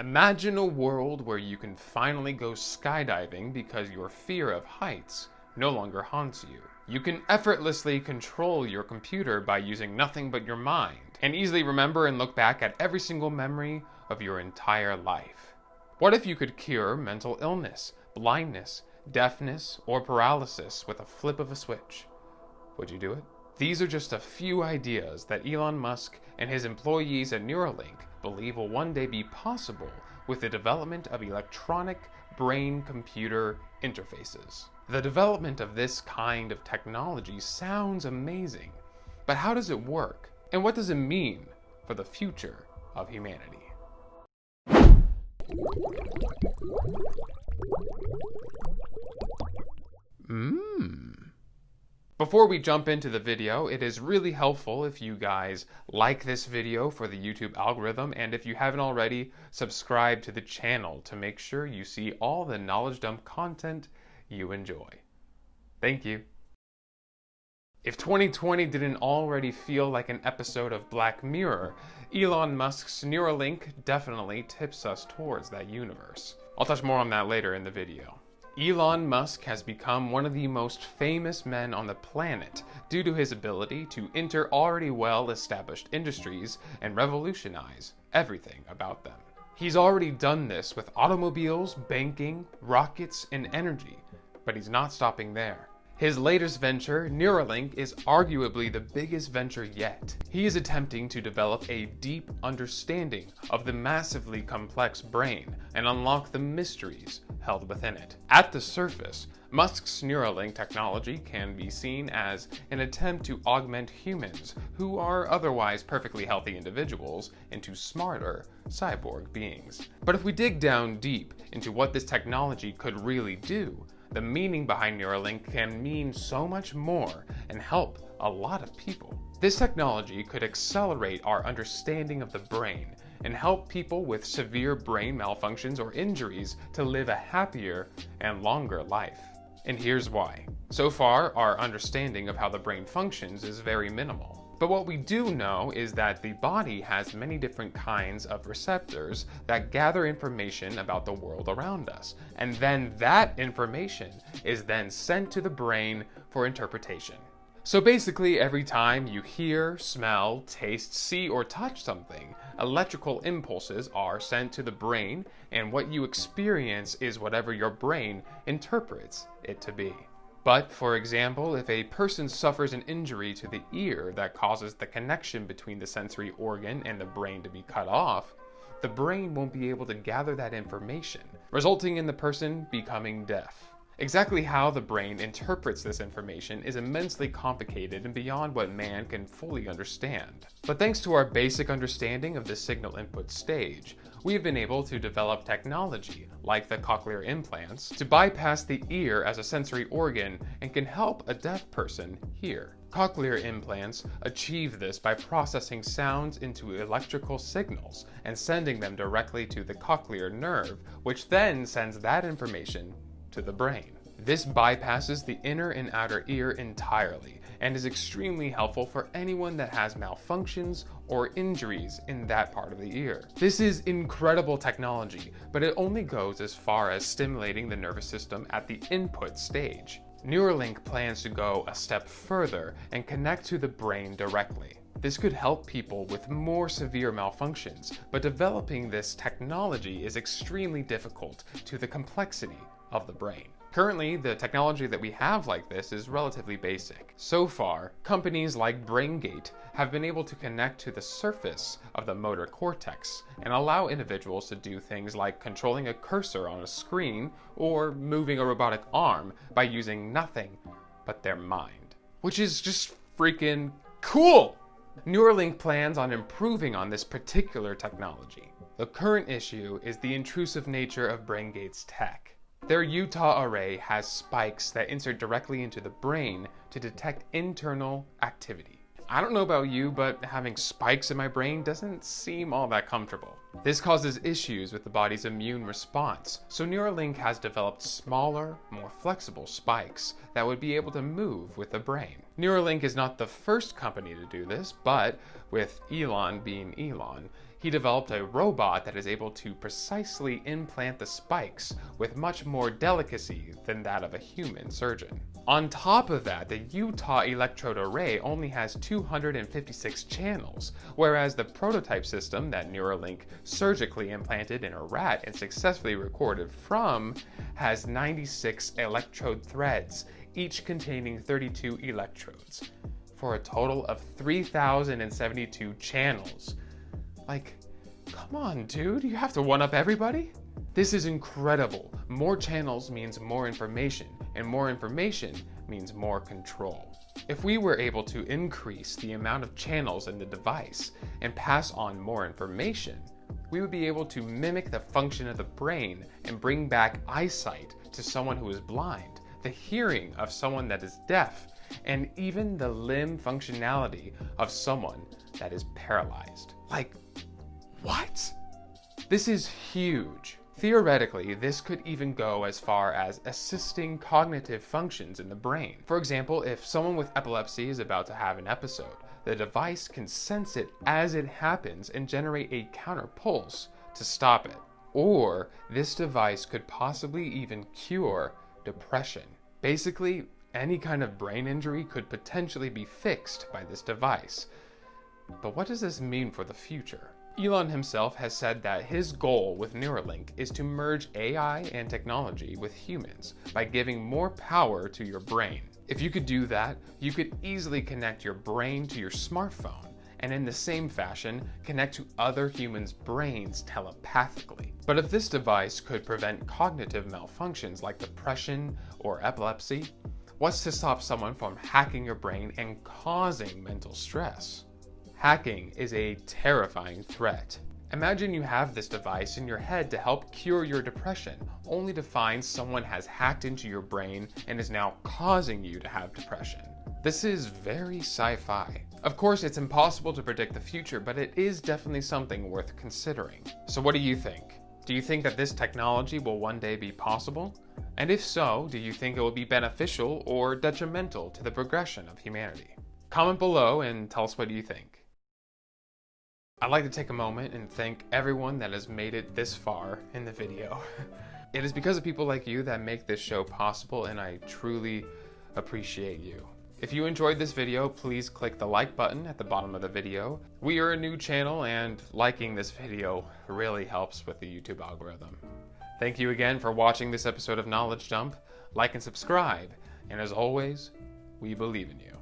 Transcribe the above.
Imagine a world where you can finally go skydiving because your fear of heights no longer haunts you. You can effortlessly control your computer by using nothing but your mind, and easily remember and look back at every single memory of your entire life. What if you could cure mental illness, blindness, deafness, or paralysis with a flip of a switch? Would you do it? These are just a few ideas that Elon Musk and his employees at Neuralink believe will one day be possible with the development of electronic brain-computer interfaces. The development of this kind of technology sounds amazing, but how does it work? And what does it mean for the future of humanity? Before we jump into the video, it is really helpful if you guys like this video for the YouTube algorithm, and if you haven't already, subscribe to the channel to make sure you see all the knowledge dump content you enjoy. Thank you. If 2020 didn't already feel like an episode of Black Mirror, Elon Musk's Neuralink definitely tips us towards that universe. I'll touch more on that later in the video. Elon Musk has become one of the most famous men on the planet due to his ability to enter already well-established industries and revolutionize everything about them. He's already done this with automobiles, banking, rockets, and energy, but he's not stopping there. His latest venture, Neuralink, is arguably the biggest venture yet. He is attempting to develop a deep understanding of the massively complex brain and unlock the mysteries held within it. At the surface, Musk's Neuralink technology can be seen as an attempt to augment humans who are otherwise perfectly healthy individuals into smarter cyborg beings. But if we dig down deep into what this technology could really do, the meaning behind Neuralink can mean so much more and help a lot of people. This technology could accelerate our understanding of the brain and help people with severe brain malfunctions or injuries to live a happier and longer life. And here's why. So far, our understanding of how the brain functions is very minimal. But what we do know is that the body has many different kinds of receptors that gather information about the world around us. And then that information is then sent to the brain for interpretation. So basically, every time you hear, smell, taste, see, or touch something, electrical impulses are sent to the brain, and what you experience is whatever your brain interprets it to be. But, for example, if a person suffers an injury to the ear that causes the connection between the sensory organ and the brain to be cut off, the brain won't be able to gather that information, resulting in the person becoming deaf. Exactly how the brain interprets this information is immensely complicated and beyond what man can fully understand. But thanks to our basic understanding of the signal input stage, we have been able to develop technology, like the cochlear implants, to bypass the ear as a sensory organ and can help a deaf person hear. Cochlear implants achieve this by processing sounds into electrical signals and sending them directly to the cochlear nerve, which then sends that information to the brain. This bypasses the inner and outer ear entirely and is extremely helpful for anyone that has malfunctions or injuries in that part of the ear. This is incredible technology, but it only goes as far as stimulating the nervous system at the input stage. Neuralink plans to go a step further and connect to the brain directly. This could help people with more severe malfunctions, but developing this technology is extremely difficult due to the complexity of the brain. Currently, the technology that we have like this is relatively basic. So far, companies like BrainGate have been able to connect to the surface of the motor cortex and allow individuals to do things like controlling a cursor on a screen or moving a robotic arm by using nothing but their mind. Which is just freaking cool! Neuralink plans on improving on this particular technology. The current issue is the intrusive nature of BrainGate's tech. Their Utah array has spikes that insert directly into the brain to detect internal activity. I don't know about you, but having spikes in my brain doesn't seem all that comfortable. This causes issues with the body's immune response, so Neuralink has developed smaller, more flexible spikes that would be able to move with the brain. Neuralink is not the first company to do this, but with Elon being Elon, he developed a robot that is able to precisely implant the spikes with much more delicacy than that of a human surgeon. On top of that, the Utah electrode array only has 256 channels, whereas the prototype system that Neuralink surgically implanted in a rat and successfully recorded from has 96 electrode threads, each containing 32 electrodes, for a total of 3,072 channels. Like, come on, dude, you have to one-up everybody? This is incredible. More channels means more information, and more information means more control. If we were able to increase the amount of channels in the device and pass on more information, we would be able to mimic the function of the brain and bring back eyesight to someone who is blind, the hearing of someone that is deaf, and even the limb functionality of someone that is paralyzed. Like, what? This is huge. Theoretically, this could even go as far as assisting cognitive functions in the brain. For example, if someone with epilepsy is about to have an episode, the device can sense it as it happens and generate a counterpulse to stop it. Or this device could possibly even cure depression. Basically, any kind of brain injury could potentially be fixed by this device. But what does this mean for the future? Elon himself has said that his goal with Neuralink is to merge AI and technology with humans by giving more power to your brain. If you could do that, you could easily connect your brain to your smartphone, and in the same fashion, connect to other humans' brains telepathically. But if this device could prevent cognitive malfunctions like depression or epilepsy, what's to stop someone from hacking your brain and causing mental stress? Hacking is a terrifying threat. Imagine you have this device in your head to help cure your depression, only to find someone has hacked into your brain and is now causing you to have depression. This is very sci-fi. Of course, it's impossible to predict the future, but it is definitely something worth considering. So what do you think? Do you think that this technology will one day be possible? And if so, do you think it will be beneficial or detrimental to the progression of humanity? Comment below and tell us what you think. I'd like to take a moment and thank everyone that has made it this far in the video. It is because of people like you that make this show possible, and I truly appreciate you. If you enjoyed this video, please click the like button at the bottom of the video. We are a new channel, and liking this video really helps with the YouTube algorithm. Thank you again for watching this episode of Knowledge Dump. Like and subscribe, and as always, we believe in you.